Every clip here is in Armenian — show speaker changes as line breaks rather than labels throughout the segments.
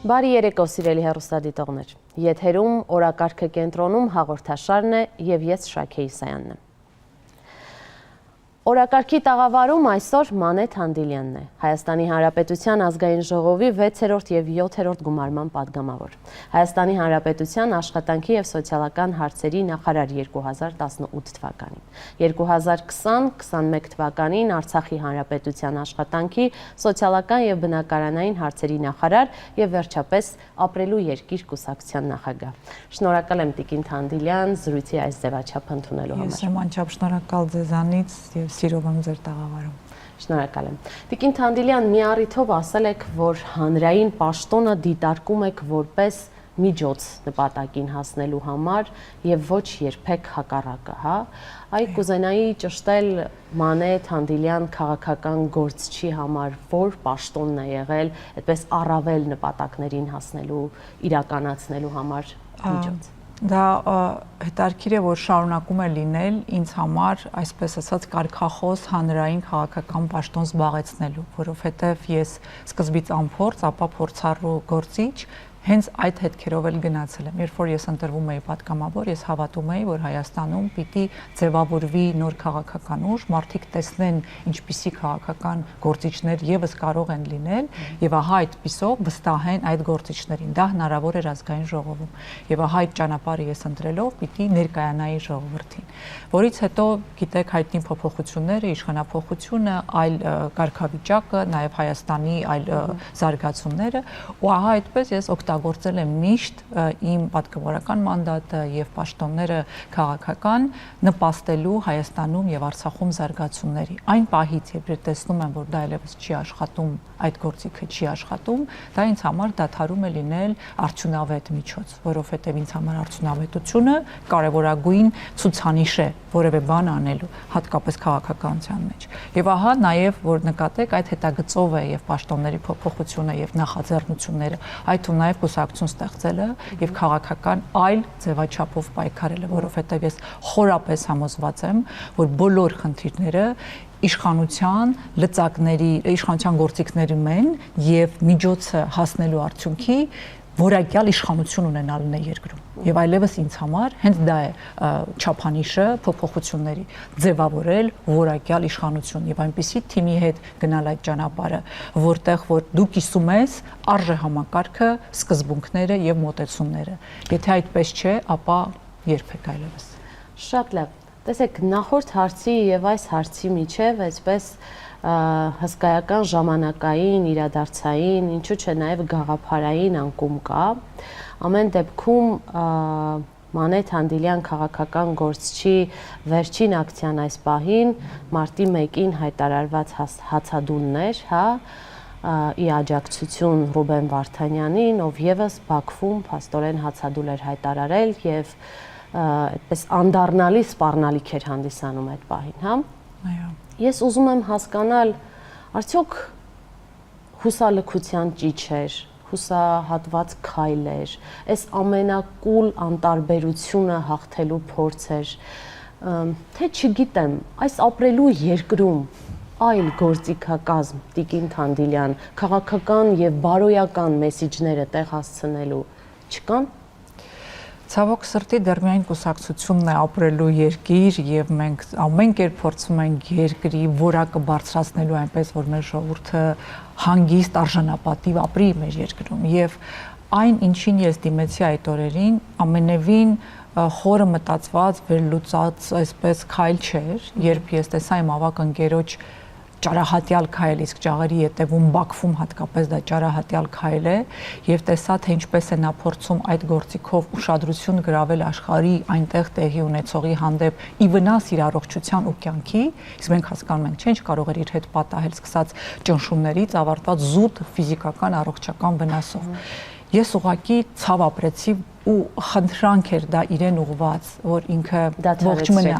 Բարի երեկո սիրելի հեռուստադիտողներ, եթերում օրակարգը կենտրոնում հաղորդաշարն է և ես Շաքե Իսայանն եմ։ Օրակարգի տաղավարում այսօր Մանեթ Հանդիլյանն է, Հայաստանի Հանրապետության ազգային ժողովի 6-րդ և 7-րդ գումարման падգամավոր, Հայաստանի Հանրապետության աշխատանքի և սոցիալական հարցերի նախարար 2018 թվականին, 2020-21 թվականին Արցախի Հանրապետության աշխատանքի, սոցիալական և բնակարանային հարցերի նախարար և վերջապես ապրելու երկիր կուսակցության նախագահ։ Շնորհակալ եմ Տիկին Հանդիլյան զրույցի այս ձևաչափ ընդունելու համար։
Ես եմ անչափ շնորհակալ ձեզանից և սիրով եմ ձեր տաղավարում։
Շնորհակալ եմ։ Տիկին Հանդիլյան, մի առիթով ասել եք, որ հանրային պաշտոնը դիտարկում եք որպես միջոց նպատակին հասնելու համար և ոչ երբեք հակառակը, հա։ Այ կուզենայի ճշտել Մանեթ Հանդիլյան քաղաքական գործչի համար որ պաշտոնն է եղել այդպես առավել նպատակներին հասնելու, իրականացնելու համար միջոց։
Դա հետաքրքիր է, որ շարունակում է լինել ինձ համար, այսպես ասած, կարգախոս հանրային քաղաքական պաշտոն զբաղեցնելու, որովհետև ես սկզբից անփորձ, ապա փորձառու գործիչ հենց այդ հետքերով էլ գնացել եմ։ Երբ որ ես ընտրվում էի պատգամավոր, ես հավատում էի, որ Հայաստանում պիտի ձևավորվի նոր քաղաքական ուժ, մարդիկ տեսնեն ինչպիսի քաղաքական գործիչներ եւս կարող են լինել, եւ ահա այդպիսով վստահեն այդ գործիչներին։ Դա հնարավոր էր ազգային ժողովում։ Եվ ահա այդ ճանապարհը ես ընտրելով պիտի ներկայանայի ժողովրդին։ Որից հետո գիտեք հայտնի փոփոխությունները, իշխանափոխությունը, այլ կարգավիճակը, նաեւ Հայաստանի այլ զարգացումները, ու ահա այդպես ես օգտագործել եմ միշտ իմ պատգամավորական մանդատը եւ պաշտոնները քաղաքական նպաստելու Հայաստանում եւ Արցախում զարգացումների։ Այն պահից, երբ ես տեսնում եմ, որ դա այլևս չի աշխատում, այդ գործիքը չի աշխատում, դա ինձ համար դադարում է լինել արդյունավետ միջոց, որովհետեւ ինձ համար արդյունավետությունը կարևորագույն ցուցանիշ է որևէ բան անելու, հատկապես քաղաքականության մեջ։ Եվ ահա նաեւ որ նկատեք, այդ հետագծով է եւ պաշտոնների փոփոխությունը եւ նախաձեռնությունները, այդ ու նաեւ կուսակցություն ստեղծելը եւ քաղաքական այլ ձևաչափով պայքարելը, որովհետեւ ես խորապես համոզված եմ, որ բոլոր խնդիրները իշխանության լծակների, իշխանության գործիքներում են եւ միջոցը հասնելու արդյունքի որակյալ իշխանություն ունենալն է երկրում։ Եվ այլևս ինձ համար հենց դա է չափանիշը փոփոխությունների ձևավորել որակյալ իշխանություն եւ այնպիսի թիմի հետ գնալ այդ ճանապարհը, որտեղ որ դու կիսում ես արժե համակարգը, սկզբունքները եւ մոտեցումները։ Եթե այդպես չէ, ապա երբեք այլևս։
Շատ լավ։ Տեսեք, նախորդ հարցի եւ այս հարցի միջև այսպես հսկայական ժամանակային, իրադարձային, ինչու՞ չէ նաև գաղափարային անկում կա։ Ամեն դեպքում Մանեթ Հանդիլյան քաղաքական գործչի վերջին ակցիան այս պահին մարտի 1-ին հայտարարված հացադուլն էր, հա, ի աջակցություն Ռուբեն Վարդանյանին, ով եւս Բաքվում փաստորեն հացադուլ էր հայտարարել եւ այդպես անդառնալի սպառնալիք էր հանդիսանում այդ պահին, հա։
Այո։
Ես ուզում եմ հասկանալ, արդյոք հուսալքության ճիչ էր, հուսահատված քայլ էր, այս ամենակուլ անտարբերությունը հաղթելու փորձ էր, թե չգիտեմ, այս ապրելու երկրում այլ գործիքակազմ, Տիկին Հանդիլյան, քաղաքական եւ բարոյական մեսիջները տեղ հասցնելու չկան։
Ցավոք սրտի դեռ միայն կուսակցությունն է ապրելու երկիր եւ մենք ամեն կերպ փորձում ենք երկրի որակը բարձրացնելու այնպես որ մեր ժողովուրդը հանգիստ արժանապատիվ ապրի մեր երկրում եւ այն ինչին ես դիմեցի այդ օրերին ամենևին խորը մտածված վերլուծած այսպես քայլ չէր, երբ ես տեսա իմ ավակ ընկերոջ ճարահատյալ քայլ, իսկ ճաղերի ետևում Բաքվում հատկապես դա ճարահատյալ քայլ է եւ տեսա թե ինչպես է նա փորձում այդ գործիքով ուշադրություն գրավել աշխարհի այնտեղ տեղի ունեցողի հանդեպ ի վնաս իր առողջության ու կյանքի, իսկ մենք հասկանում ենք, չէ՞, կարող էր իր հետ պատահել սկսած ճնշումներից ավարտված զուտ ֆիզիկական առողջական վնասով։ Ես ուղղակի ցավ ապրեցի ու խնդրանք էր դա իրեն ուղված, որ ինքը ողջ մնա,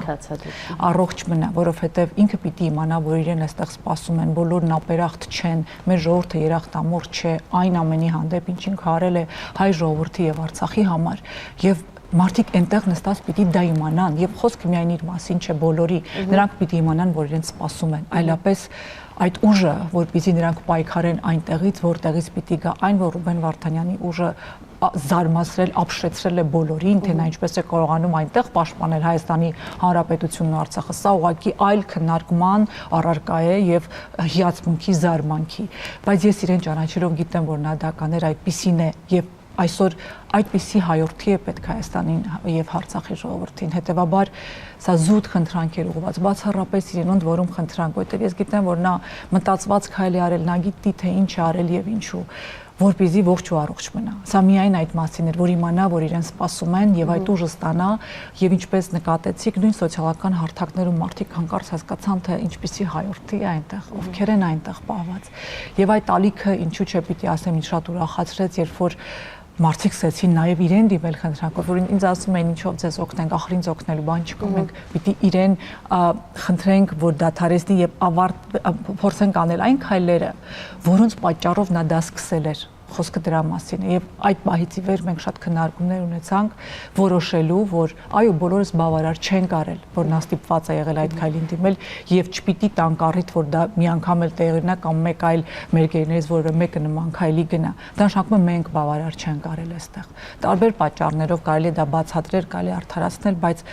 առողջ մնա, որովհետև ինքը պիտի իմանա, որ իրեն այստեղ սպասում են, բոլորն ապերախտ չեն, մեր ժողովուրդը երախտամոռ չէ, այն ամենի հանդեպ, ինչ ինքը արել է հայ ժողովրդի եւ Արցախի համար, եւ մարդիկ այնտեղ նստած պիտի դա իմանան եւ խոսքը միայն իր մասին չէ բոլորի, նրանք պիտի իմանան, որ իրենց սպասում են, այլապես այդ ուժը, որպեսզի նրանք պայքարեն այնտեղից, որտեղից պիտի գա այն, որ Ռուբեն Վարդանյանի ուժը զարմացրել, ապշեցրել է բոլորին, թե նա ինչպես է կարողանում այնտեղ պաշտպանել Հայաստանի Հանրապետությունն ու Արցախը, սա ուղղակի այլ քննարկման առարկա է եւ հիացմունքի, զարմանքի, բայց ես իրեն ճանաչելով գիտեմ, որ նա դա կաներ այդպիսին է եւ այսօր այդպիսի հայորդի է պետք Հայաստանին եւ Արցախի ժողովրդին, հետեւաբար սա զուտ խնդրանք է ուղղված, բացառապես իրենոնց, որում խնդրանք, որտեղ ես գիտեմ, որ նա մտածված քայլ է արել, նա գիտի թե ինչ է արել եւ ինչու, որպեսզի ողջ ու առողջ մնա։ Սա միայն այդ մասին էր, որ իմանա, որ իրեն սպասում են եւ այդ ուժը ստանա եւ ինչպես նկատեցիք, նույն սոցիալական հարթակներում մարդիկ հանկարծ հասկացան, թե ինչպիսի հայորդի է այնտեղ, ովքեր են այնտեղ պահված։ Եվ այդ ալիքը ինչու՞ չէ պիտի ասեմ, ինձ շատ ուրախացրեց, երբ որ մարդիկ սկսեցին նաև իրեն դիմել խնդրանքով, որ ինձ ասում էին ինչով ձեզ օգնենք, ախր ինձ օգնելու բան չկա, մենք պիտի իրեն խնդրենք, որ դադարեցնի եւ փորձենք անել այն քայլերը, որոնց պատճառով նա դա սկսել էր։ Խոսքը դրա մասին է եւ այդ պահից ի վեր մենք շատ քննարկումներ ունեցանք որոշելու, որ այո, բոլորս բավարար չենք արել, որ նա ստիպված է եղել այդ քայլին դիմել եւ չպիտի տանք առիթ, որ դա մի անգամ էլ տեղի ունենա կամ մեկ այլ մեր գերիներից որը մեկը նման քայլի գնա։ Դա նշանակում է մենք բավարար չենք արել այստեղ։ Տարբեր պատճառներով կարելի է դա բացատրել, կարելի է արդարացնել, բայց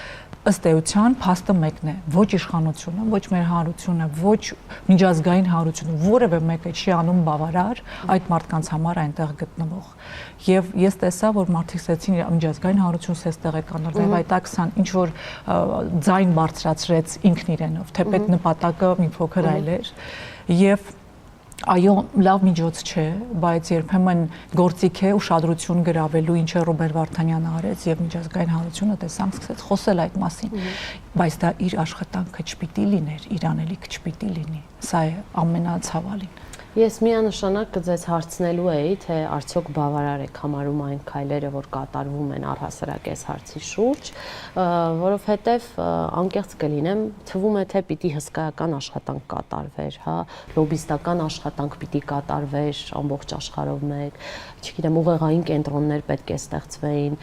ըստ էության փաստը մեկն է, ոչ իշխանությունը, ոչ մեր հանրությունը, ոչ միջազգային հանրությունը, որևէ մեկը չի անում բավարար այդ մարդկանց համար այնտեղ գտնվող։ Եվ ես տեսա, որ մարդիկ սկսեցին միջազգային հանրությունը այստեղ է կանալ, եւ այդ ակցիան ինչ որ ձայն բարձրացրեց ինքն իրենով, թեպետ նպատակը մի փոքր այլ էր, եւ այո, լավ միջոց չէ, բայց երբեմն գործիք է ուշադրություն գրավելու, ինչը Ռուբեն Վարդանյանը արեց եւ միջազգային հանրությունը տեսանք սկսեց խոսել այդ մասին, բայց դա իր աշխատանքը չպիտի լիներ, իր անելիքը չպիտի լինի, սա է ամենացավալին։
Ես միանշանակ կձեզ հարցնելու էի, թե արդյոք բավարար եք համարում այն քայլերը, որ կատարվում են առհասարակ այս հարցի շուրջ, որովհետև անկեղծ կլինեմ, թվում է թե պիտի հսկայական աշխատանք կատարվեր, հա, լոբիստական աշխատանք պիտի կատարվեր ամբողջ աշխարհով մեկ, չգիտեմ, ուղեղային կենտրոններ պետք է ստեղծվեին,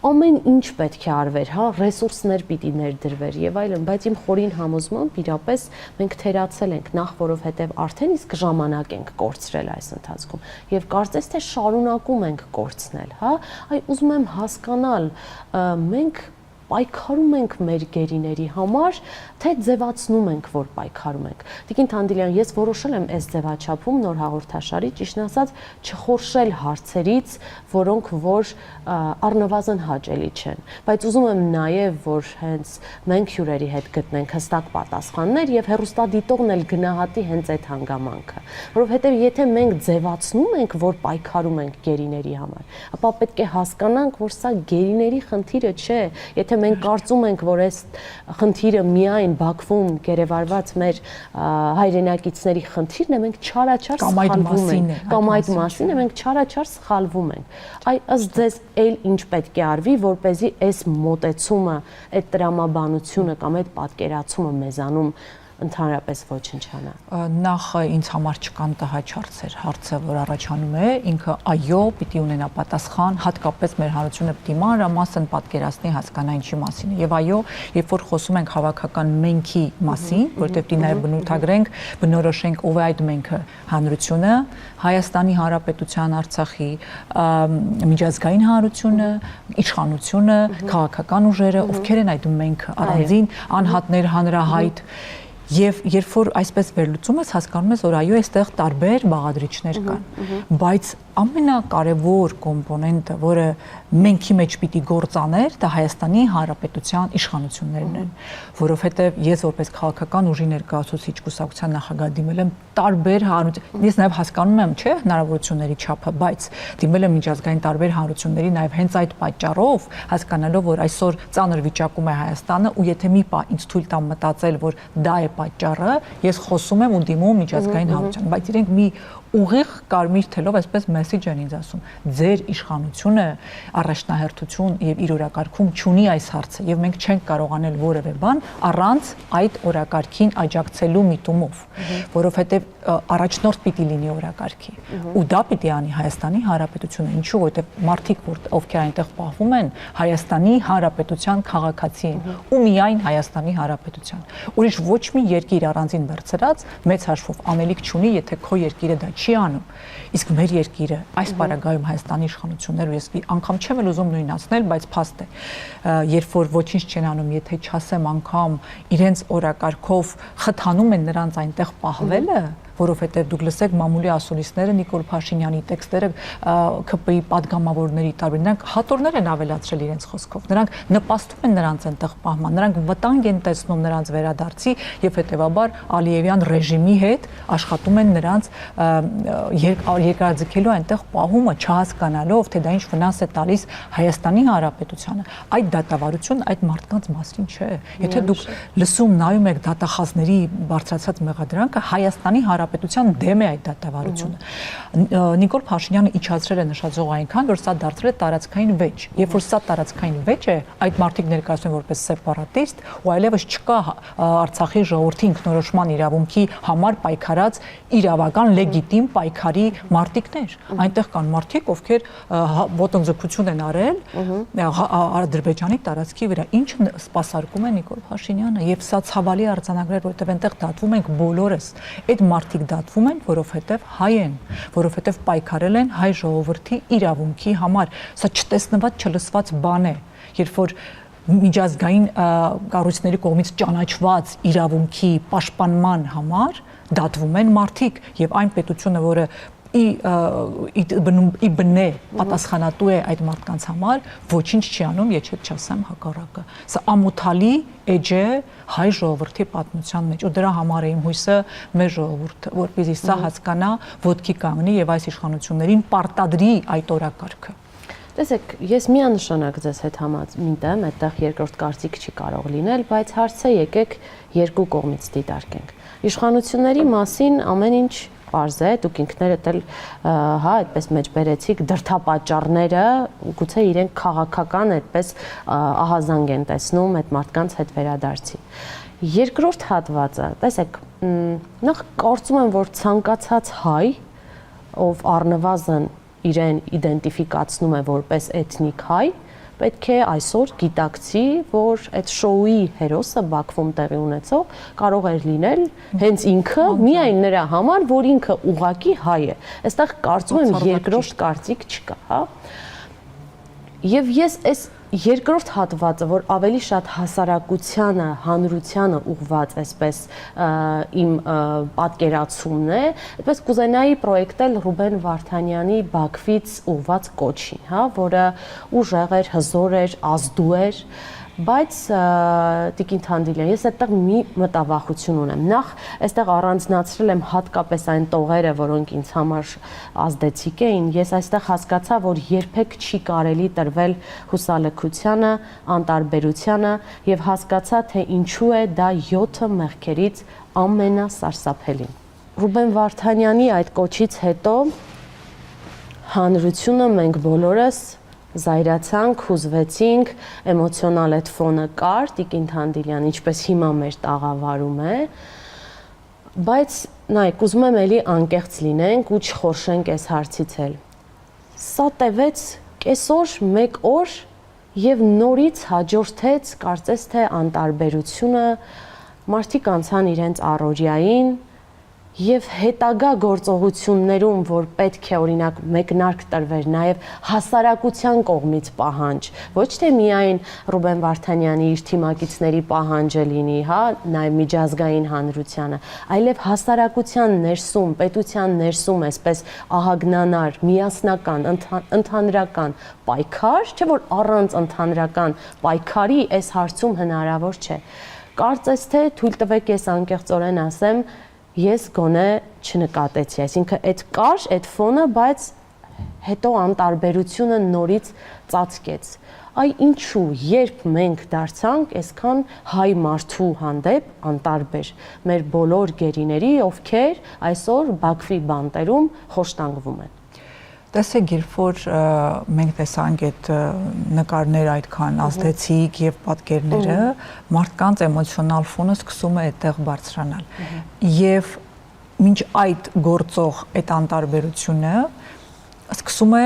ամեն ինչ պետք է արվեր, հա, ռեսուրսներ պիտի ներդրվեր եւ այլն, բայց իմ խորին համոզմամբ իրապես մենք թերացել ենք նախ, որովհետեւ արդեն իսկ ժամանակ ենք կորցրել այս ընթացքում եւ կարծես թե շարունակում ենք կորցնել, հա, այ ուզում եմ հասկանալ, մենք պայքարում ենք մեր գերիների համար, թե ձևացնում ենք, որ պայքարում ենք։ Տիկին Թանդիլյան, ես որոշել եմ այս ձևաչափում նոր հաղորդաշարի, ճիշտն ասած, չխորշել հարցերից, որոնք որ առնվազն հաճելի չեն, բայց ուզում եմ նաև, որ հենց մենք հյուրերի հետ գտնենք հստակ պատասխաններ եւ հեռուստադիտողն էլ գնահատի հենց այդ հանգամանքը, որովհետեւ եթե մենք ձևացնում ենք, որ պայքարում ենք գերիների համար, ապա պետք է հասկանանք, որ սա գերիների խնդիրը չէ, եթե մենք կարծում ենք, որ այս խնդիրը միայն Բաքվում գերեվարված մեր հայրենակիցների խնդիրն է, մենք չարաչար սխալվում ենք, կամ այդ մասին է, մենք չարաչար սխալվում ենք։ Այ ըստ ձեզ էլ ինչ պետք է արվի, որպեսզի այս մոտեցումը, այդ տրամաբանությունը կամ այդ պատկերացումը մեզանում ընդհանրապես ոչնչանա։
Նախ ինձ համար չկան տհաճ հարցեր, հարցը որ առաջանում է, ինքը այո, պիտի ունենա պատասխան, հատկապես մեր հանրությունը պիտի մանրամասն պատկերացնի, հասկանա ինչի մասին է։ Եվ այո, երբ որ խոսում ենք հավաքական մենքի մասին, որտեղ պիտի նաև բնութագրենք, բնորոշենք ով է այդ մենքը, հանրությունը, Հայաստանի Հանրապետության, Արցախի միջազգային հանրությունը, իշխանությունը, քաղաքական ուժերը, ովքեր են այդ մենքը, առանձին անհատներ, հանրահայտ։ Եվ երբ որ այսպես վերլուծում ես, հասկանում ես, որ այո, այստեղ տարբեր բաղադրիչներ կան, բայց ամենակարևոր կոմպոնենտը, որը մենքի մեջ պիտի գործաներ, դա Հայաստանի Հանրապետության իշխանություններն են, որովհետև ես որպես քաղաքական ուժի ներկայացուցիչ կուսակցության նախագահ դիմել եմ տարբեր հանրություն, ես նաև հասկանում եմ, չէ, հնարավորությունների չափը, բայց դիմել եմ միջազգային տարբեր հանրությունների նաև հենց այդ պատճառով, հասկանալով, որ այսօր ծանր վիճակում է Հայաստանը, ու եթե մի պահ ինձ թույլ տամ մտածել, որ դա է պատճառը, ես խոսում եմ ու դիմում միջազգային հանրության, բայց իրենք մի ուղիղ կարմիր թելով այսպես մեզ մեսիջ են ինձ ասում, ձեր իշխանությունը առաջնահերթություն եւ իր օրակարգում չունի այս հարցը եւ մենք չենք կարող անել որևէ բան առանց այդ օրակարգին աջակցելու միտումով, որովհետեւ առաջնորդ պիտի լինի օրակարգի։ Ու դա պիտի անի Հայաստանի Հանրապետությունը, ինչու, որովհետեւ մարդիկ, ովքեր այնտեղ պահվում են, Հայաստանի Հանրապետության քաղաքացի են ու միայն Հայաստանի Հանրապետության։ Ուրիշ ոչ մի երկիր առանձին վերցրած մեծ հաշվով անելիք չունի, եթե քո երկիրը դա չի անում։ Իսկ մեր երկիրը այս պարագայում Հայաստանի իշխանությունները, ես անգամ չեմ էլ ուզում նույնացնել, բայց փաստ է, երբ որ ոչինչ չեն անում, եթե չասեմ անգամ իրենց օրակարգով խթանում են նրանց այնտեղ պահվելը, որովհետև դուք լսեք մամուլի ասուլիսները Նիկոլ Փաշինյանի տեքստերը ԿՊ-ի падգամավորների տարբեր, նրանք հատորներ են ավելացրել իրենց խոսքով, նրանք նպաստում են նրանց այնտեղ պահման, նրանք վտանգ են տեսնում նրանց վերադարձի եւ հետեւաբար Ալիևյան ռեժիմի հետ աշխատում են նրանց երկարաձգելու այնտեղ պահումը, չհասկանալով, թե դա ինչ վնաս է տալիս Հայաստանի Հանրապետությանը։ Այդ դատավարությունը այդ մարդկանց մասին չէ։ Եթե դուք լսում նայում եք դատախազների բարձրացած մեղադրանքը, Հայաստանի Հանրապետության դեմ է այդ դատավարությունը։ Նիկոլ Փաշինյանը իջացրել է նշաձողը այնքան, որ սա դարձել է տարածքային վեճ։ Երբ որ սա տարածքային վեճ է, այդ մարդիկ ներկայացնում են որպես սեպարատիստ, ու այլևս չկա Արցախի ժողովրդի ինքնորոշման իրավունքի համար պայքարած իրավական լեգիտիմ պայքարի մարտիկներ։ Այնտեղ կան մարդիկ, ովքեր ոտնձգություն են արել Ադրբեջանի տարածքի վրա, ինչը սպասարկում է Նիկոլ Փաշինյանը, եւ սա ցավալի արձանագրեր, որովհետեւ այնտեղ դատվում ենք բոլորս։ Այդ մարդիկ դատվում են, որովհետև հայ են, որովհետև պայքարել են հայ ժողովրդի իրավունքի համար։ Սա չտեսնված, չլսված բան է, երբ որ միջազգային կառույցների կողմից ճանաչված իրավունքի պաշտպանման համար դատվում են մարդիկ եւ այն պետությունը, որը ի բնե պատասխանատու է այդ մարդկանց համար, ոչինչ չի անում, եթե չասեմ հակառակը։ Սա ամոթալի էջ է հայ ժողովրդի պատմության մեջ, ու դրա համար է իմ հույսը մեր ժողովուրդը, որպեսզի սա հասկանա, ոտքի կանգնի եւ այս իշխանություններին պարտադրի այդ օրակարգը։
Տեսեք, ես միանշանակ ձեզ հետ համաձայն եմ, այդտեղ երկրորդ կարծիք չի կարող լինել, բայց հարցը եկեք երկու կողմից դիտարկենք։ Իշխանությունների մասին ամեն ինչ պարզ է, դուք ինքներդ էլ հա այդպես մեջբերեցիք դրդապատճառները, գուցե իրենք քաղաքական այդպես ահազանգ են տեսնում այդ մարդկանց հետ վերադարձի։ Երկրորդ հատվածը, տեսեք, նախ կարծում եմ, որ ցանկացած հայ, ով առնվազն իրեն իդենտիֆիկացնում է որպես էթնիկ հայ, պետք է այսօր գիտակցի, որ այդ շոուի հերոսը Բաքվում տեղի ունեցող կարող էր լինել հենց ինքը, միայն նրա համար, որ ինքը ուղակի հայ է։ Այստեղ կարծում եմ երկրորդ կարծիք չկա, հա։ Եվ ես այս երկրորդ հատվածը, որ ավելի շատ հասարակությանը, հանրությանը ուղված այսպես իմ պատկերացումն է, այդպես կուզենայի պրոյեկտել Ռուբեն Վարդանյանի Բաքվից ուղված կոչին, հա, որը ուժեղ էր, հզոր էր, ազդու էր, բայց Տիկին Թանդիլյան, ես այդտեղ մի մտավախություն ունեմ։ Նախ այստեղ առանձնացրել եմ հատկապես այն տողերը, որոնք ինձ համար ազդեցիկ էին։ Ես այստեղ հասկացա, որ երբեք չի կարելի տրվել հուսալքությանը, անտարբերությանը եւ հասկացա, թե ինչու է դա 7 մեղքերից ամենասարսափելին։ Ռուբեն Վարդանյանի այդ կոչից հետո հանրությունը մենք բոլորս զայրացանք, հուզվեցինք, էմոցիոնալ այդ ֆոնը կար, Տիկին Թանդիլյան, ինչպես հիմա մեր տաղավարում է, բայց նայեք, ուզում եմ էլի անկեղծ լինենք ու չխորշենք այս հարցից էլ։ Սա տևեց կեսօր, մեկ օր եւ նորից հաջորդեց, կարծես թե անտարբերությունը, մարդիկ անցան իրենց առօրյային եւ հետագա գործողություններում, որ պետք է օրինակ մեկնարկ տրվեր նաեւ հասարակության կողմից պահանջ, ոչ թե միայն Ռուբեն Վարդանյանի իր թիմակիցների պահանջը լինի, հա, նաեւ միջազգային հանրությանը, այլև հասարակության ներսում, պետության ներսում այսպես ահագնանար, միասնական, ընդհանրական պայքար, չէ՞ որ առանց ընդհանրական պայքարի այս հարցում հնարավոր չէ։ Կարծես թե թույլ տվեք ես անկեղծորեն ասեմ, ես գոնե չնկատեցի, այսինքն այդ կար, այդ ֆոնը, բայց հետո անտարբերությունը նորից ծածկեց։ Այ ինչու, երբ մենք դարձանք այսքան հայ մարդու հանդեպ անտարբեր, մեր բոլոր գերիների, ովքեր այսօր Բաքվի բանտերում խոշտանգվում են։
Տեսեք, երբ որ մենք տեսանք այդ նկարները այդքան ազդեցիկ եւ պատկերները, մարդկանց էմոցիոնալ ֆոնը սկսում է այդտեղ բարձրանալ։ Եվ մինչ այդ գործող այդ անտարբերությունը սկսում է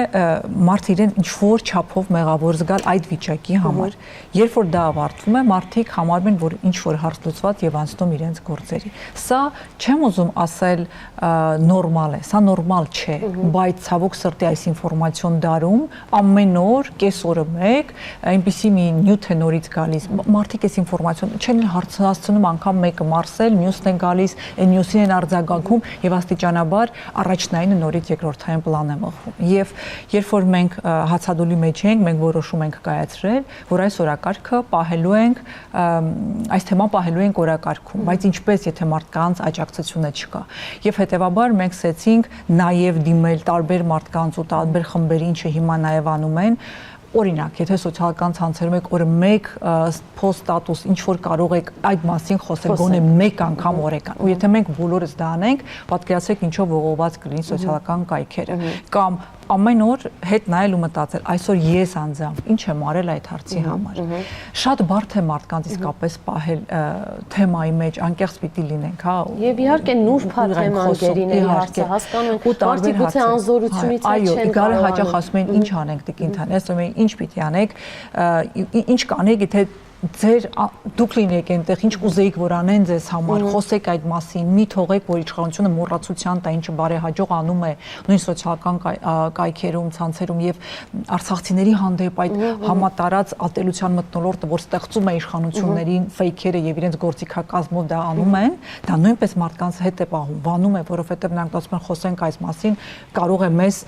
մարդ իրեն ինչ-որ չափով մեղավոր զգալ այդ վիճակի համար։ Երբ որ դա ավարտվում է, մարդիկ համարում են, որ ինչ-որ հարց լուծված եւ անցնում իրենց գործերի։ Սա չեմ ուզում ասել նորմալ է, սա նորմալ չէ, բայց ցավոք սրտի այս ինֆորմացիոն դարում ամեն օր, կես օրը մեկ, այնպիսի մի նյութ է նորից գալիս։ Մարդիկ այս ինֆորմացիոն չեն հասցնում անգամ մեկը մարսել, մյուսն է գալիս, այն մյուսին են արձագանքում եւ աստիճանաբար առաջնայինը նորից երկրորդային պլան է մղվում։ Եվ երբ որ մենք հացադուլի մեջ ենք, մենք որոշում ենք կայացրել, որ այս օրակարգը պահելու ենք, այս թեման պահելու ենք օրակարգում, բայց ինչպես եթե մարդկանց աջակցությունը չկա։ Եվ հետեւաբար մենք սկսեցինք նաև դիմել տարբեր մարդկանց ու տարբեր խմբերի, ինչը հիմա նաև անում են, օրինակ, եթե սոցիալական ցանցերում եք օրը մեկ post status ինչ որ կարող եք այդ մասին խոսել, գոնե մեկ անգամ օրեկան։ Ու եթե մենք բոլորս դա անենք, պատկերացրեք ինչով ողողված կլինի սոցիալական կայքերը։ Կամ ամեն օր հետ նայել ու մտածել, այսօր ես անձամբ ինչ եմ արել այդ հարցի համար։ Շատ բարդ է մարդկանց իսկապես պահել թեմայի մեջ, անկեղծ պիտի լինենք, հա։
Եվ իհարկե նուրբ թեմաներին է հարցը, հասկանում եք, մարդիկ գուցե անզորությունից չեն
կարող հաճախ ասում են ինչ անենք տիկին, ասում են ինչ պիտի անեք, ինչ կանեք, եթե ձեր դուք լինեք այնտեղ, ինչ կուզեիք որ անեն ձեզ համար, խոսեք այդ մասին, մի թողեք որ իշխանությունը մոռացության տա, ինչը բարեհաջող անում է նույն սոցիալական կայքերում, ցանցերում եւ արցախցիների հանդեպ այդ համատարած ատելության մթնոլորտը, որ ստեղծում է իշխանություններին ֆեյքերը եւ իրենց գործիքակազմով դա անում են, դա նույնպես մարդկանց հետ է պահում, վանում է, որովհետեւ նրանք ասում են խոսենք այս մասին, կարող է մեզ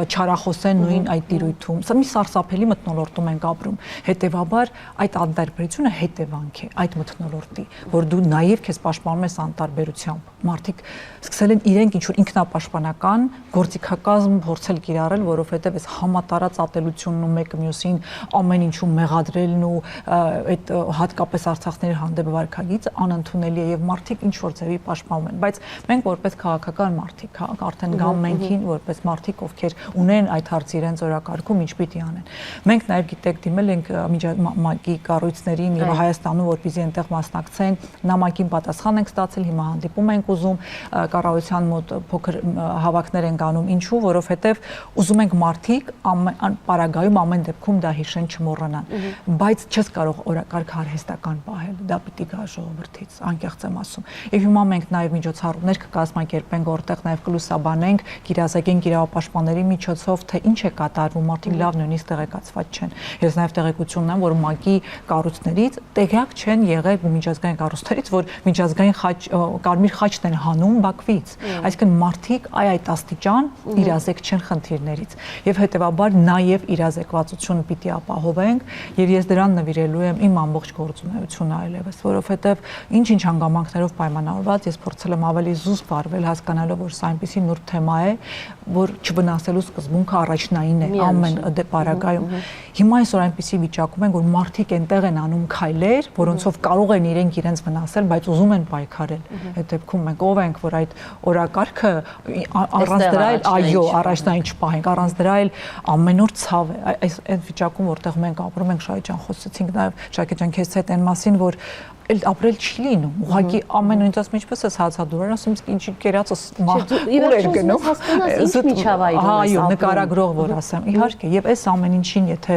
չարախոսեն նույն այդ տիրույթում։ Սա մի սարսափելի մթնոլորտում ենք ապրում։ Հետեւաբար այդ անտարբերությունը հետևանք է այդ մթնոլորտի, որ դու նաև քեզ պաշտպանում ես անտարբերությամբ։ Մարդիկ սկսել են իրենք ինչ-որ ինքնապաշտպանական գործիքակազմ փորձել կիրառել, որովհետև այս համատարած ատելությունն ու մեկը մյուսին ամեն ինչում մեղադրելն ու այդ հատկապես արցախների հանդեպ վարքագիծը անընդունելի է եւ մարդիկ ինչ-որ ձևի պաշտպանում են, բայց մենք որպես քաղաքական մարդիկ, արդեն գամ մենքին որպես մարդիկ, ովքեր ունեն այդ հարցը իրենց օրակարգում, ինչ պիտի անեն։ Մենք նաև գիտեք դիմել ենք ՄԱԿ-ի կառույցներին եւ Հայաստանում, որպեսզի այնտեղ մասնակցեն, նամակին պատասխան ենք ստացել, հիմա հանդիպում ենք ուզում, կառավարության մոտ փոքր հավաքներ ենք անում, ինչու, որովհետեւ ուզում ենք մարդիկ պարագայում ամեն դեպքում դա հիշեն, չմոռանան, բայց չես կարող օրակարգ արհեստական պահել, դա պիտի գա ժողովրդից, անկեղծ եմ ասում։ Եվ հիմա մենք նաև միջոցառումներ կկազմակերպենք, որտեղ նաև կլուսաբանենք, կիրազեկենք իրավապաշտպանների միջոցով, թե ինչ է կատարվում, մարդիկ լավ նույնիսկ տեղեկացված չեն։ Ես նաև տեղեկություն ունեմ, որ ՄԱԿ-ի կառույցներից տեղյակ չեն եղել միջազգային կառույցներից, որ միջազգային կարմիր խաչն են հանում Բաքվից։ Այսինքն մարդիկ այդ աստիճան իրազեկ չեն խնդիրներից։ Եվ հետեւաբար նաև իրազեկվածությունը պիտի ապահովենք, եւ ես դրան նվիրելու եմ իմ ամբողջ գործունեությունը այլևս, որովհետեւ ինչ-ինչ հանգամանքներով պայմանավորված ես փորձել եմ ավելի զուսպ արվել, հասկանալով, որ սա այնպիսի նուրբ թեմա է, որ չվնասելու սկզբունքը առաջնային է ամեն պարագայում։ Հիմա այսօր այնպիսի վիճակում են, որ մարդիկ այնտեղ են անում քայլեր, որոնցով կարող են իրենց վնասել, բայց ուզում են պայքարել։ Այդ դեպքում մենք ով ենք, որ այդ օրակարգը առանց դրա էլ այո, առաջնային չպահենք, առանց դրա էլ ամեն օր ցավ է։ Այս վիճակում, որտեղ մենք ապրում ենք, Շահե ջան, խոսեցինք նաև Շակե ջան քեզ հետ այն մասին, որ էլ ապրել չի լինում։ Ուղղակի ամեն ինչ ասում ինչպես է հացադուրան, ասում իսկ ինչ կերածս ուր էր գնում։ Այո, նկարագրող որ ասեմ։ Իհարկե, եւ այս ամեն ինչին եթե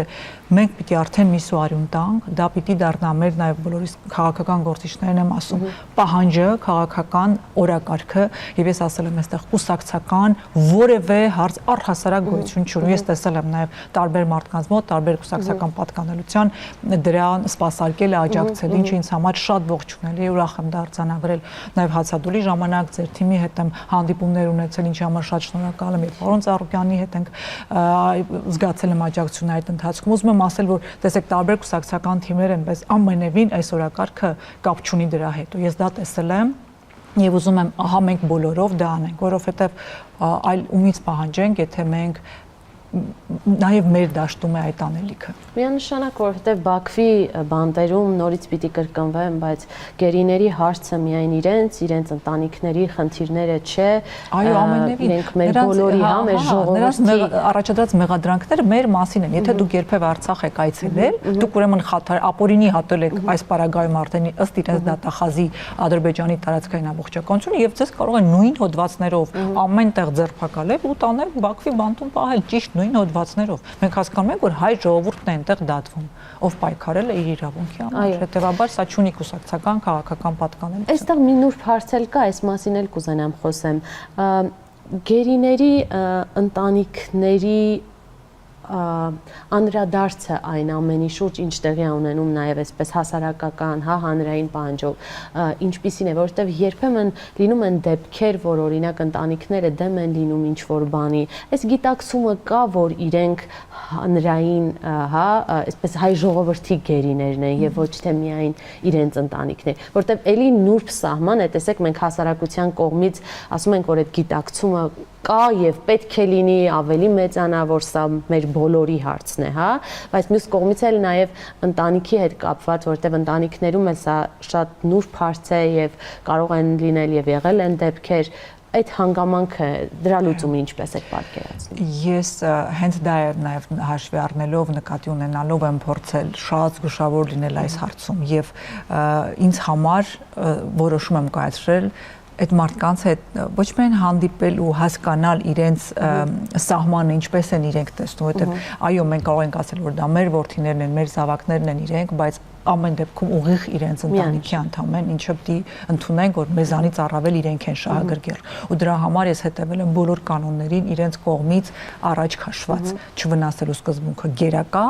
մենք պիտի արդեն միսու արյուն տանք, դա պիտի դառնա մեր նաև բոլորիս քաղաքական գործիչներն եմ ասում, պահանջը, քաղաքական օրակարգը, եւ ես ասել եմ այստեղ կուսակցական որևէ հարց առհասարակ գոյություն չունի։ Ես տեսել եմ նաև տարբեր մարդկանց մոտ, տարբեր կուսակցական պատկանելության դրան սպասարկել, աջակցել, ինչը ինձ համար շատ ողջունելի է, ուրախ եմ դա արձանագրել նաև հացադուլի ժամանակ ձեր թիմի հետ եմ հանդիպումներ ունեցել, ինչի համար շատ շնորհակալ եմ, եւ պարոն Ծառուկյանի հետ ենք զգացել եմ աջակցությունը այդ ընթացքում։ Ուզում եմ ասել, որ տեսեք տարբեր կուսակցական թիմեր են, բայց ամենևին այս օրակարգը կապ չունի դրա հետ։ Ու ես դա տեսել եմ եւ ուզում եմ ահա մենք բոլորով դա անենք, որովհետեւ այլ ումից պահանջենք, եթե մենք նաև մեր դաշտում է այդ անելիքը։
Միանշանակ, որովհետև Բաքվի բանտերում նորից պիտի կրկնվեն, բայց գերիների հարցը միայն իրենց ընտանիքների խնդիրները չէ,
այո, ամենևին
իրենք մեր բոլորի, մեր ժողովրդի
նրանց առաջադրած մեղադրանքները մեր մասին են։ Եթե դուք երբևէ Արցախ եք այցելել, դուք ուրեմն ապօրինի հատել եք այս պարագայում արդեն ըստ իրենց դատախազի Ադրբեջանի տարածքային ամբողջականությունը եւ ձեզ կարող են նույն հոդվածներով ամենտեղ ձերբակալել ու տանել Բաքվի բանտում պահել ճիշտ նույն հոդվածներով։ Մենք հասկանում ենք, որ հայ ժողովուրդն է այնտեղ դատվում, ով պայքարել է իր իրավունքի համար։ Հետևաբար սա չունի կուսակցական քաղաքական պատկանելություն։
Այստեղ մի նուրբ հարցել կա, այս մասին էլ կուզենամ խոսեմ։ Գերիների ընտանիքների անդրադարձը այն ամենի շուրջ ինչ տեղի ունենում նաև այսպես հասարակական, հանրային պահանջով, ինչպիսին է, որովհետև երբեմն լինում են դեպքեր, որ օրինակ ընտանիքները դեմ են լինում ինչ-որ բանի, այս գիտակցումը կա, որ իրենք հանրային, այսպես հայ ժողովրդի գերիներն են եւ ոչ թե միայն իրենց ընտանիքներ, որովհետև էլի նուրբ սահման է, տեսեք, մենք հասարակության կողմից ասում ենք, որ այդ գիտակցումը կա եւ պետք է լինի ավելի մեծանա, որ սա մեր բոլորի հարցն է, բայց մյուս կողմից էլ նաեւ ընտանիքի հետ կապված, որտեղ ընտանիքներում էլ սա շատ նուրբ հարց է եւ կարող են լինել եւ եղել են դեպքեր, այդ հանգամանքը դրա լուծումը ինչպես է պատկերացնում։
Ես հենց դա է նաեւ հաշվի առնելով նկատի ունենալով եմ փորձել շատ զգուշավոր լինել այս հարցում եւ ինձ համար որոշում եմ կայացրել այդ մարդկանց հետ ոչ միայն հանդիպել ու հասկանալ իրենց սահմանը ինչպես են իրենք տեսնում, որովհետև այո, մենք կարող ենք ասել, որ դա մեր որդիներն են, մեր զավակներն են իրենք, բայց ամեն դեպքում ուղիղ իրենց ընտանիքի անդամ են, ինչը պիտի ընդունենք, որ մեզանից առավել իրենք են շահագրգիռ։ Ու դրա համար ես հետևել եմ բոլոր կանոններին իրենց կողմից առաջ քաշված, չվնասելու սկզբունքը գերակա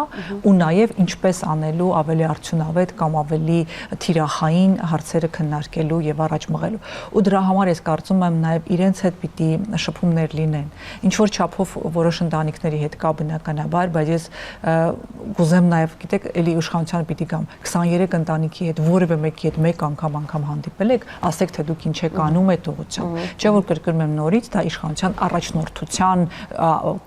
ու նաև ինչպես անելու ավելի արդյունավետ կամ ավելի թիրախային հարցերը քննարկելու եւ առաջ մղելու։ Ու դրա համար ես կարծում եմ նաև իրենց հետ պիտի շփումներ լինեն։ Ինչ որ չափով որոշ ընտանիքների հետ կա բնականաբար, բայց ես կուզեմ նաև, գիտեք, էլի իշխանությանը պիտի գամ 23 ընտանիքի հետ որևէ մեկի հետ մեկ անգամ հանդիպել եք, ասեք թե դուք ինչ եք անում այդ ուղղությամբ։ Չէ՞ որ կրկնում եմ նորից, դա իշխանության առաջնորդության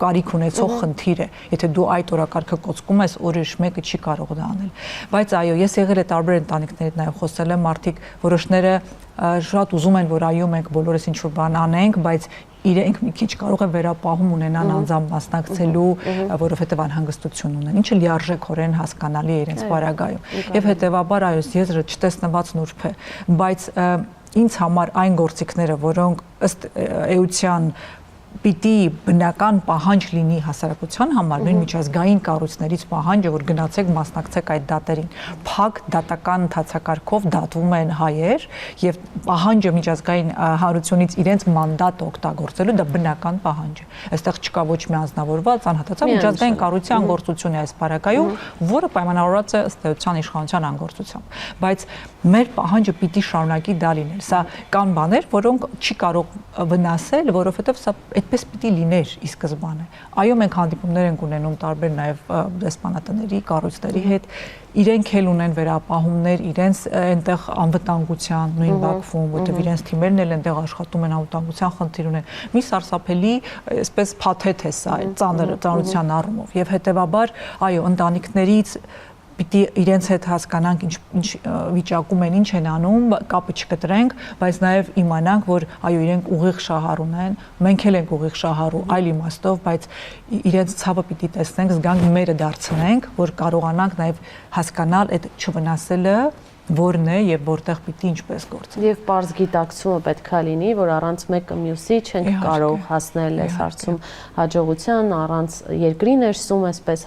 կարիք ունեցող խնդիր է։ Եթե դու այդ օրակարգը կոծկում ես, ուրիշ մեկը չի կարող դա անել։ Բայց այո, ես եղել եմ տարբեր ընտանիքների հետ նաև խոսել եմ, մարդիկ որոշները շատ ուզում են, որ այո, մենք բոլորս ինչ-որ բան անենք, բայց իրենք մի քիչ կարող են վերապահում ունենան անձամբ մասնակցելու, որովհետև անհանգստություն ունեն, ինչը լիարժեքորեն հասկանալի է իրենց պարագայում։ Եվ հետևաբար այո, եզրը չտեսնված նուրբ է, բայց ինձ համար այն գործիքները, որոնք ըստ էության պիտի բնական պահանջ լինի հասարակության համար, նույն միջազգային կառույցներից պահանջը, որ գնացեք մասնակցեք այդ դատերին։ Փակ դատական ընթացակարգով դատվում են հայեր եւ պահանջը միջազգային հանրությունից իրենց մանդատը օգտագործելու դա բնական պահանջ է։ Այստեղ չկա ոչ մի անձնավորված, անհատացած միջազգային կառույցի անգործություն է այս պարագայում, որը պայմանավորված է ըստ էության իշխանության անգործությամբ։ Բայց մեր պահանջը պիտի շարունակի դա լինել։ Սա կան բաներ, որոնք չի կարող վնասել, որովհետեւ սա այդպես պիտի լիներ ի սկզբանե։ Այո, մենք հանդիպումներ ենք ունենում տարբեր նաև դեսպանատների, կառույցների հետ, իրենք էլ ունեն վերապահումներ, իրենց այնտեղ անվտանգության, նույն Բաքվում, որտեղ իրենց թիմերն էլ այնտեղ աշխատում են, անվտանգության խնդիր ունեն։ Մի սարսափելի, այսպես փաթեթ է սա, ծանրության առումով։ Եվ հետևաբար, այո, ընտանիքներից պիտի իրենց հետ հասկանանք ինչ վիճակում են, ինչ են անում, կապը չկտրենք, բայց նաև իմանանք, որ այո, իրենք ուղիղ շահառ ունեն, մենք էլ ենք ուղիղ շահառու այլ իմաստով, բայց իրենց ցավը պիտի տեսնենք, զգանք մերը դարձնենք, որ կարողանանք նաև հասկանալ այդ չվնասելը որն է եւ որտեղ պիտի ինչպես գործել։
Եվ པարզ գիտակցումը պետքա լինի, որ առանց մեկը մյուսի չենք կարող հասնել այս հարցում հաջողության, առանց երկրի ներսում, այսպես,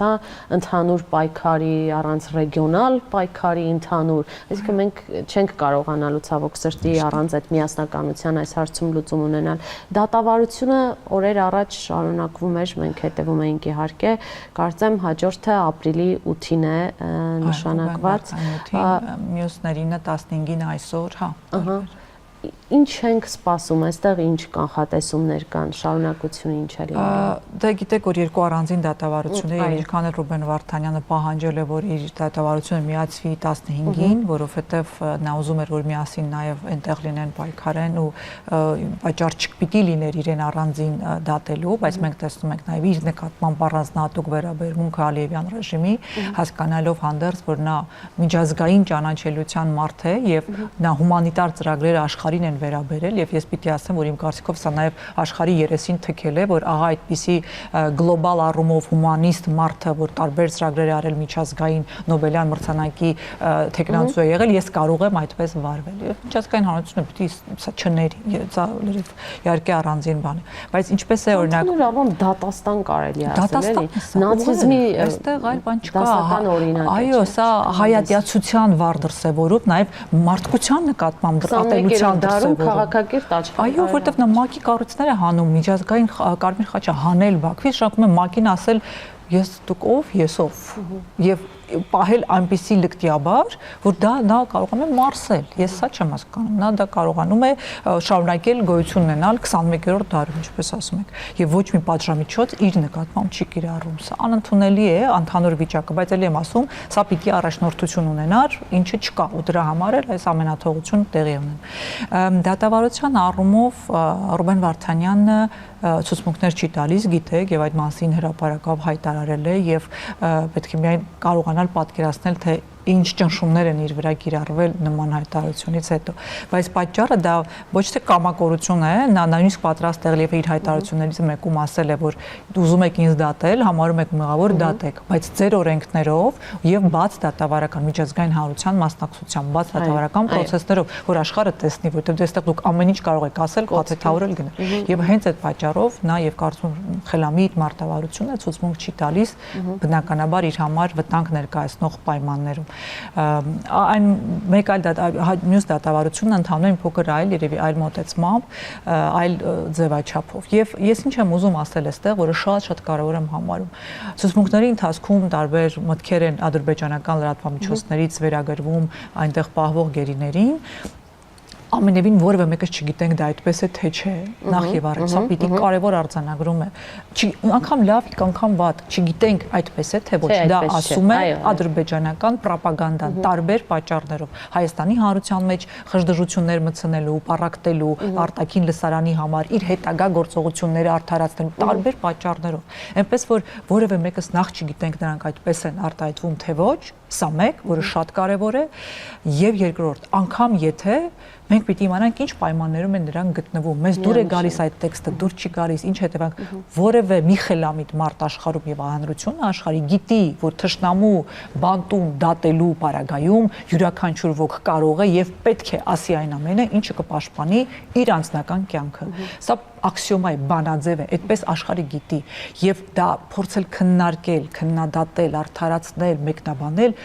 ընդհանուր պայքարի, առանց ռեգիոնալ պայքարի ընդհանուր։ Այսինքն մենք չենք կարողանալու ցավոք սրտի առանց այդ միասնականության այս հարցում լուծում ունենալ։ Դատավարությունը օրեր առաջ շարունակվում էր, մենք հետևում էինք իհարկե, կարծեմ հաջորդը ապրիլի 8-ին է նշանակված։
Մյուսներինը 15-ին այսօր, հա։
ինչ ենք սպասում, այստեղ ինչ կանխատեսումներ կան, շարունակությունը ինչ է լինելու։
Դե գիտեք, որ երկու առանձին դատավարություն է, ինչքան էլ Ռուբեն Վարդանյանը պահանջել է, որ իր դատավարությունը միացվի 15-ին, որովհետև նա ուզում էր, որ միասին նաև այնտեղ լինեն պայքարեն ու պատճառ չպիտի լիներ իրեն առանձին դատելու, բայց մենք տեսնում ենք նաև իր նկատմամբ առանձնահատուկ վերաբերմունքը Ալիևյան ռեժիմի, հասկանալով հանդերձ, որ նա միջազգային ճանաչելիության մարդ է եւ նա հումանիտար ծրագրերը աշխարհին են վերաբերել եւ ես պիտի ասեմ, որ իմ կարծիքով սա նաեւ աշխարհի երեսին թքել է, որ ահա այդպիսի գլոբալ առումով հումանիստ մարդը, որ տարբեր ծրագրեր արել միջազգային Նոբելյան մրցանակի թեկնածու է եղել, ես կարող եմ այդպես վարվել։ Եվ միջազգային հանրությունը պիտի սա չների, սա իհարկե առանձին բան է, բայց ինչպես է օրինակ
դատաստան կարելի է ասել, էլի նացիզմի
այստեղ այլ բան չկա,
դասական օրինակ է։
Այո, սա հայատյացության վառ դրսևորում, նաև մարդկության նկատմամբ ատելության դրսևորում,
քաղաքակիրթ աչքով։
Այո, որտեվ նա ՄԱԿ-ի կառույցները հանում, միջազգային Կարմիր խաչը հանել Բաքվից, շարունակում է ՄԱԿ-ին ասել ես դուք ով, ես ով, եւ պահել այնպիսի լկտիաբար, որ դա նա կարողանում է մարսել։ Ես սա չեմ հասկանում։ Նա դա կարողանում է շարունակել գոյություն ունենալ 21-րդ դարում, ինչպես ասում եք, եւ ոչ մի պատժամիջոց իր նկատմամբ չի կիրառում։ Սա անընդունելի է ընդհանուր վիճակը, բայց ելի եմ ասում, սա պիտի առաջնորդություն ունենար, ինչը չկա, ու դրա համար էլ այս ամենաթողությունը տեղի ունեն։ Դատավարության առումով Ռուբեն Վարդանյանը ցուցմունքներ չի տալիս, գիտեք, եւ այդ մասին հրապարակավ հայտարարել է եւ պետք է միայն կարողանալ պատկերացնել, թե ինչ ճնշումներ են իր վրա կիրառվել նման հայտարարությունից հետո, բայց պատճառը դա ոչ թե կամակորություն է, նա նույնիսկ պատրաստ եղել եւ իր հայտարարություններից մեկում ասել է, որ ուզում եք ինձ դատել, համարում եք մեղավոր, դատեք, բայց ձեր օրենքներով եւ բաց դատավարական միջազգային հանրության մասնակցությամբ, բաց դատավարական process-ներով, որ աշխարհը տեսնի, որտեղ դեստեղ դուք ամեն ինչ կարող եք ասել, փաթեթավորել գնել։ Եվ հենց այդ պատճառով նա եւ կարծում խելամիտ մարտավարությունը ցուցմունք չի տալիս բնականաբար իր համար վտանգ ներկայացնող պայմաններում։ Այն մեկ այլ մյուս դատավարությունն ընդհանուր փոքր այլ երևի այլ մոտեցմամբ, այլ ձևաչափով։ Եվ ես ինչ եմ ուզում ասել այստեղ, որը շատ կարևոր եմ համարում։ Ցուցմունքների ընթացքում տարբեր մտքեր են ադրբեջանական լրատվամիջոցներից վերագրվում այնտեղ պահվող գերիներին, ամենևին որևէ մեկը չգիտենք դա այդպես է թե չէ, նախ եւ առաջ սա պիտի կարևոր արձանագրում է, անգամ լավ, անգամ վատ, չգիտենք այդպես է թե ոչ, դա ասում է ադրբեջանական ռոպագանդան տարբեր պատճառներով, Հայաստանի հանրության մեջ խժդժություններ մտցնելու, պառակտելու, արտաքին լսարանի համար իր հետագա գործողությունները արդարացնելու տարբեր պատճառներով, այնպես որ որևէ մեկս նախ չգիտենք նրանք այդպես են արտահայտվում թե ոչ, սա մեկ, որը շատ կարևոր է, եւ երկրորդ, անգամ եթե մենք պիտի իմանանք ինչ պայմաններում են նրանք գտնվում։ Մեզ դուր է գալիս այդ տեքստը, դուր չի գալիս, ինչ հետևանք, որևէ մի խելամիտ մարդ աշխարհում եւ հանրությունը աշխարհի գիտի, որ թշնամու բանտում դատելու պարագայում յուրաքանչյուր ոք կարող է եւ պետք է ասի այն ամենը, ինչը կպաշտպանի իր անձնական կյանքը։ Սա աքսիոմա է, բանաձև է, այդպես աշխարհը գիտի եւ դա փորձել քննարկել, քննադատել, արդարացնել, մեկնաբանել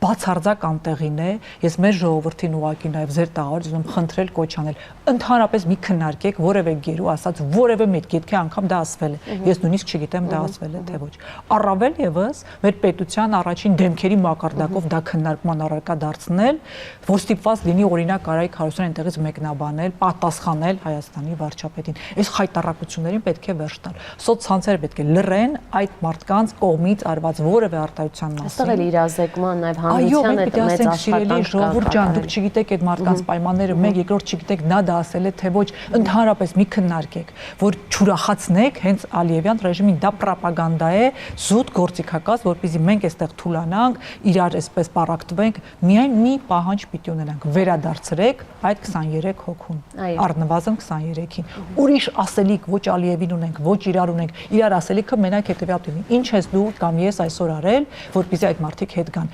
բացարձակ անտեղին է, ես մեր ժողովրդին ուղղակի նաև ձեր տաղավարից ուզում խնդրել կոչ անել, ընդհանրապես մի քննարկեք որևէ գերու ասած որևէ միտք, եթե անգամ դա ասվել է, ես նույնիսկ չգիտեմ դա ասվել է թե ոչ։ Առավել եւս մեր պետության առաջին դեմքերի մակարդակով դա քննարկման առարկա դարձնել, որ ստիպված լինի օրինակ Արայիկ Հարությունյանը այնտեղից մեկնաբանել, պատասխանել Հայաստանի վարչապետին։ Այս խայտարակություններին պետք է վերջ տալ։ Սոցցանցերը պետք է լռեն այդ մարդկանց կողմից արված որևէ արտահայտության մասին։
Այստեղ էլ իրազեկման նաև
Այո, մենք պիտի ասենք սիրելի ժողովուրդ ջան, դուք չգիտեք այդ մարդկանց պայմանները, մեկ երկրորդ չգիտեք նա դա ասել է թե ոչ, ընդհանրապես մի քննարկեք, որ չուրախացնեք հենց Ալիևյան ռեժիմին, դա ռոպագանդա է, զուտ գործիքակաց, որպեսզի մենք այստեղ թուլանանք, իրար այսպես պառակտվենք, միայն մի պահանջ պիտի ունենանք, վերադարձրեք այդ 23 հոգուն, առնվազն 23-ին։ Ուրիշ ասելիք ոչ Ալիևին ունենք, ոչ իրար ունենք, իրար ասելիքը մենակ հետեւյալն է, ինչ ես դու կամ ես այսօր արել, որպեսզի այդ մարդիկ հետ գան։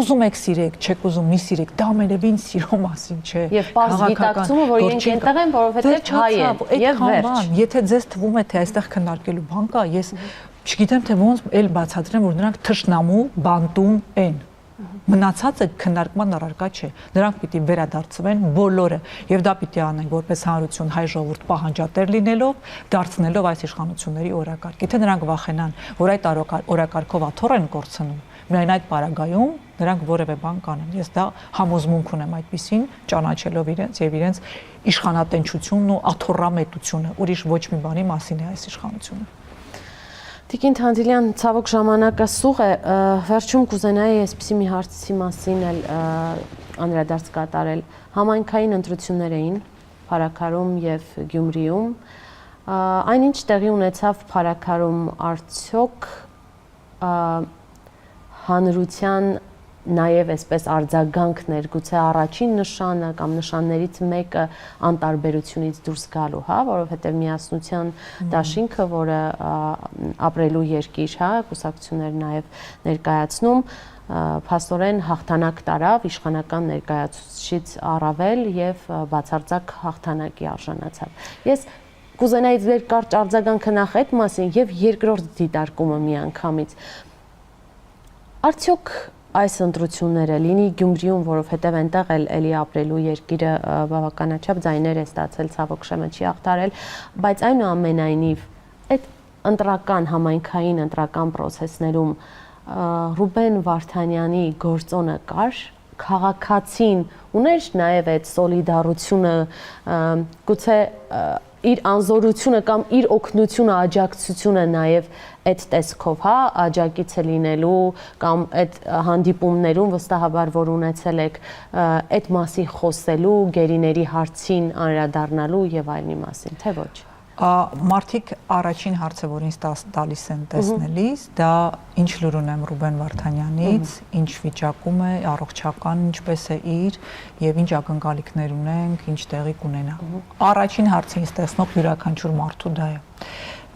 Ուզում եք սիրեք, չեք ուզում մի սիրեք, դա ամենևին սիրո մասին չէ։
Եվ պարզ գիտակցումը, որ իրենք այնտեղ են, որովհետև հայ են, եւ վերջ։
Եթե ձեզ թվում է, թե այստեղ քննարկելու բան կա, ես չգիտեմ թե ոնց էլ բացատրեմ, որ նրանք թշնամու բանտում են։ Մնացածը քննարկման առարկա չէ։ Նրանք պիտի վերադարձվեն բոլորը եւ դա պիտի անեն որպես հանրություն հայ ժողովուրդ պահանջատեր լինելով, դարձնելով այս իշխանությունների օրակարգ։ Եթե նրանք վախենան, որ այդ օրակարգով աթոռ են կորցնում, միայն այդ պարագայում նրանք որևէ բան կանեն։ Ես դա համոզմունք ունեմ այդպեսին, ճանաչելով իրենց եւ իրենց իշխանատենչությունն ու աթոռամետությունը, ուրիշ ոչ մի բանի մասին է այս իշխանությունը։
Տիկին Թանդիլյան, ցավոք ժամանակը սուղ է, վերջում կուզենայի այսպիսի մի հարցի մասին էլ անդրադարձ կատարել։ Համայնքային ընտրություններ էին Փարաքարում եւ Գյումրիում։ Այնինչ տեղի ունեցավ Փարաքարում արդյոք հանրության նաև այսպես արձագանքներ, գուցե առաջին նշանը կամ նշաններից մեկը անտարբերությունից դուրս գալու, հա, որովհետև միասնության դաշինքը, որը ապրելու երկիր, հա, կուսակցություններ նաև ներկայացնում, փաստորեն հաղթանակ տարավ, իշխանական ներկայացուցիչից առավել եւ բացարձակ հաղթանակի արժանացավ։ Ես կուզենայի ձեր կարճ արձագանքը նախ այդ մասին եւ երկրորդ դիտարկումը միանգամից։ Արդյոք այս ընտրությունները լինի Գյումրիում, որովհետև այնտեղ էլի ապրելու երկիրը բավականաչափ ձայներ է ստացել, ցավոք շեմը չի ախտարել, բայց այնուամենայնիվ այդ ընտրական համայնքային ընտրական process-ներում Ռուբեն Վարդանյանի գործոնը կար, քաղաքացին ուներ նաև այդ սոլիդարությունը, գուցե իր անզորությունը կամ իր օգնությունը, աջակցությունը նաև այդ տեսքով, հա, աջակիցը լինելու կամ այդ հանդիպումներում վստահաբար որ ունեցել եք այդ մասին խոսելու, գերիների հարցին անդրադառնալու եւ այլնի մասին, թե ոչ։
Մարդիկ առաջին հարցը, որ ինձ տալիս են տեսնելիս, դա ինչ լուր ունեմ Ռուբեն Վարդանյանից, ինչ վիճակում է, առողջական ինչպես է իր եւ ինչ ակնկալիքներ ունենք, ինչ տեղի կունենա։ Առաջին հարցը ինձ տեսնող յուրաքանչյուր մարդու դա է։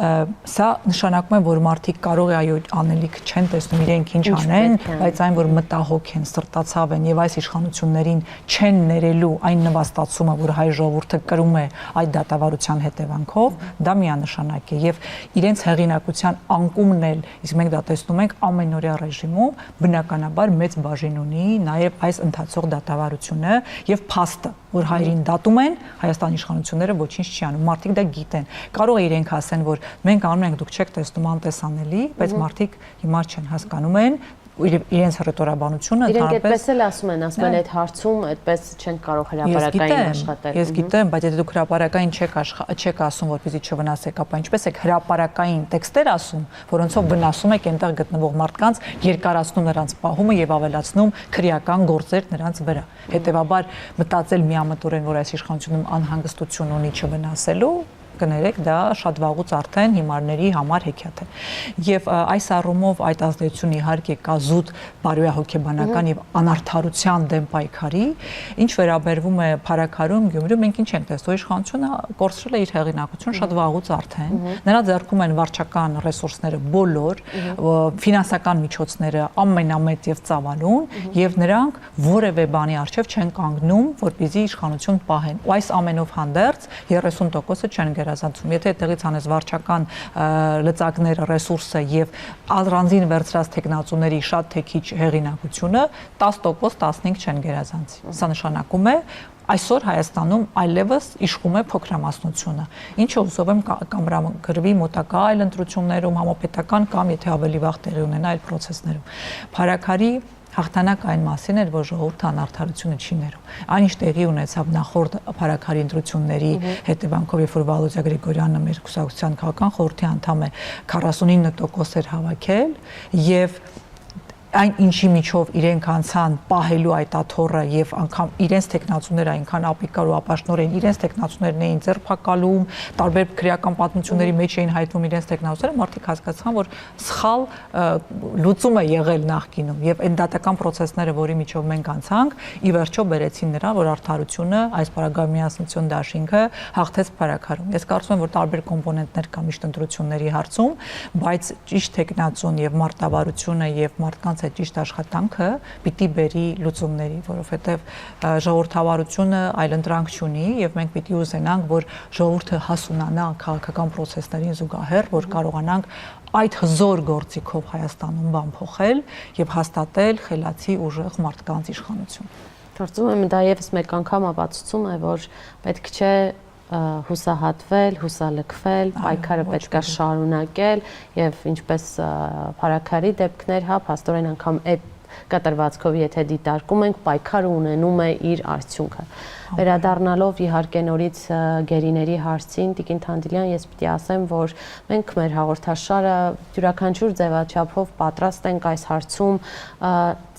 Սա նշանակում է, որ մարդիկ կարող է այո անելիք չեն տեսնում իրենք ինչ անեն, բայց այն որ մտահոգ են, սրտացավ են եւ այս իշխանություններին չեն ներելու այն նվաստացումը, որ հայ ժողովուրդը կրում է այդ դատավարության հետևանքով, դա միանշանակ է եւ իրենց հեղինակության անկումն էլ, իսկ մենք դա տեսնում ենք ամենօրյա ռեժիմում, բնականաբար մեծ բաժին ունի նաեւ այս ընթացող դատավարությունը եւ փաստը, որ հայրին դատում են, Հայաստանի իշխանությունները ոչինչ չի անում, մարդիկ դա գիտեն։ Կարող է իրենք ասեն, որ մենք անում ենք, դուք չեք տեսնում անտեսանելի, բայց մարդիկ հիմար չեն հասկանում են իրենց հռետորաբանությունը
իրենք այդպես էլ ասում են այդ հարցում այդպես չեն կարող հրապարակային աշխատել։
Ես գիտեմ, բայց եթե դուք հրապարակային չեք ասում, որպեսզի չվնասեք, ապա ինչպես եք հրապարակային տեքստեր ասում, որոնցով վնասում եք այնտեղ գտնվող մարդկանց, երկարացնում նրանց պահումը եւ ավելացնում քրեական գործեր նրանց վրա։ Հետևաբար մտածել միամտորեն, որ այս իշխանությունում անհանգստություն ունի չվնասելու, կներեք, դա շատ վաղուց արդեն հիմարների համար հեքիաթ է։ Եվ այս առումով այդ ազդեցությունը իհարկե կա զուտ բարոյահոգեբանական եւ անարդարության դեմ պայքարի, ինչ վերաբերվում է Փարաքարում, Գյումրիում, մենք ինչ ենք տեսնում, իշխանությունը կորցրել է իր հեղինակությունը շատ վաղուց արդեն։ Նրա ձեռքում են վարչական ռեսուրսները բոլոր, ֆինանսական միջոցները ամենամեծ եւ ծավալուն, եւ նրանք որևէ բանի առջեւ չեն կանգնում, որպեսզի իշխանություն պահեն։ Ու այս ամենով հանդերձ 30%-ը չեն գերազանցում։ Եթե այդտեղից անես վարչական լծակները, ռեսուրսը եւ առանձին վերցրած տեխնացուների շատ թե քիչ հեղինակությունը 10%, 15 չեն գերազանցի։ Սա նշանակում է այսօր Հայաստանում այլևս իշխում է փոքրամասնությունը, ինչը հուսով եմ կամրագրվի մոտակա այլ ընտրություններում, համապետական կամ եթե ավելի վաղ տեղի ունենա այլ process-ներում։ Փարաքարի հաղթանակ այն մասին էր, որ ժողովուրդը անարդարությունը չի ներում։ Այնինչ տեղի ունեցավ նախորդ Փարաքարի ընտրությունների հետևանքով, երբ որ Վալոդիա Գրիգորյանը մեր կուսակցության քաղաքական խորհրդի անդամ է 49% էր հավաքել եւ այն ինչի միջով իրենք անցան պահելու այդ աթոռը եւ անգամ իրենց տեխնացուները այնքան ապիկար ու ապաշնորեն իրենց տեխնացուներն էին ձերբակալում, տարբեր քրեական պատմությունների մեջ էին հայտնվում իրենց տեխնացուները, մարդիկ հասկացան, որ սխալ լուծում է եղել նախկինում եւ այն դատական process-ները, որի միջով մենք անցանք, ի վերջո բերեցին նրան, որ արդարությունը, այս պարագայում միասնություն դաշինքը հաղթեց Փարաքարում։ Ես կարծում եմ, որ տարբեր կոմպոնենտներ կա միշտ ընտրությունների հարցում, բայց ճիշտ տեխնացուն եւ մարտավարությունը եւ մարդկանց այդ ճիշտ աշխատանքը պիտի բերի լուծումների, որովհետև ժողովրդավարությունը այլընտրանք չունի եւ մենք պիտի ուզենանք, որ ժողովուրդը հասունանա քաղաքական process-ներին զուգահեռ, որ կարողանանք այդ հզոր գործիքով Հայաստանում բան փոխել եւ հաստատել խելացի ուժեղ մարդկանց իշխանություն։
Կարծում եմ դա եւս մեկ անգամ ապացուցում է, որ պետք չէ հուսահատվել, հուսալքվել, պայքարը պետք է շարունակել եւ ինչպես Փարաքարի դեպքներ, հա, փաստորեն անգամ այդ կտրվածքով եթե դիտարկում ենք, պայքարը ունենում է իր արդյունքը։ Վերադառնալով իհարկե նորից գերիների հարցին, Տիկին Թանդիլյան, ես պիտի ասեմ, որ մենք մեր հաղորդաշարը յուրաքանչյուր ձևաչափով պատրաստ ենք այս հարցում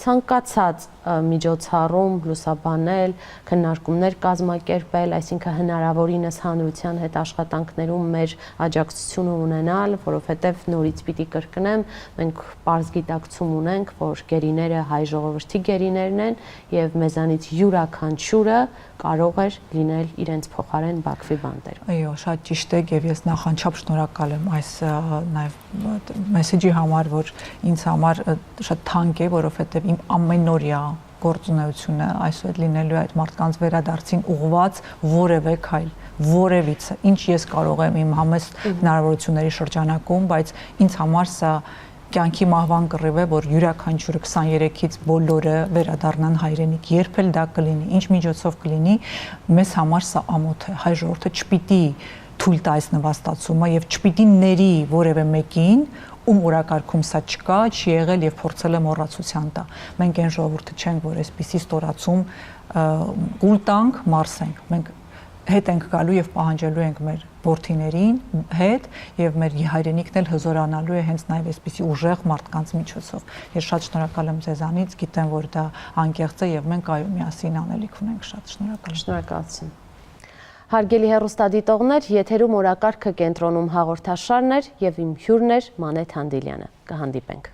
ցանկացած միջոցառում լուսաբանել, քննարկումներ կազմակերպել, այսինքն հնարավորինս հանրության հետ աշխատանքներում մեր աջակցությունը ունենալ, որովհետև նորից պիտի կրկնեմ, մենք պարզ գիտակցում ունենք, որ գերիները հայ ժողովրդի գերիներն են եւ մեզանից յուրաքանչյուրը կարող էր լինել իրենց փոխարեն Բաքվի բանտերում։
Այո, շատ ճիշտ է եւ ես նախանչափ շնորհակալ եմ այս նաեւ մեսեջի համար, որ ինձ համար շատ թանկ է, որովհետեւ իմ ամենօրյա գործունեությունը այսօր լինելու է այդ մարդկանց վերադարձին ուղղված որևէ քայլ, որևիցե, ինչ ես կարող եմ իմ համեստ հնարավորությունների շրջանակում, բայց ինձ համար սա կյանքի մահվան կռիվ է, որ յուրաքանչյուրը 23-ից բոլորը վերադառնան հայրենիք, երբ էլ դա կլինի, ինչ միջոցով կլինի, մեզ համար սա ամոթ է, հայ ժողովուրդը չպիտի թույլ տա այս նվաստացումը եւ չպիտի ների որևէ մեկին, ում օրակարգում սա չկա, չի եղել եւ փորձել է մոռացության տա։ Մենք այն ժողովուրդը չենք, որ այսպիսի ստորացում կուլ տանք, մարսենք։ Մենք հետ ենք գալու եւ պահանջելու ենք մեր որդիներին հետ եւ մեր հայրենիքն էլ հզորանալու է հենց նաեւ այսպիսի ուժեղ մարդկանց միջոցով։ Ես շատ շնորհակալ եմ ձեզանից, գիտեմ, որ դա անկեղծ է եւ մենք այո միասին անելիք ունենք, շատ շնորհակալ եմ։
Շնորհակալություն։ Հարգելի հեռուստադիտողներ, եթերում օրակարգը կենտրոնում հաղորդաշարն էր եւ իմ հյուրն էր Մանե Թանդիլյանը։ Կհանդիպենք։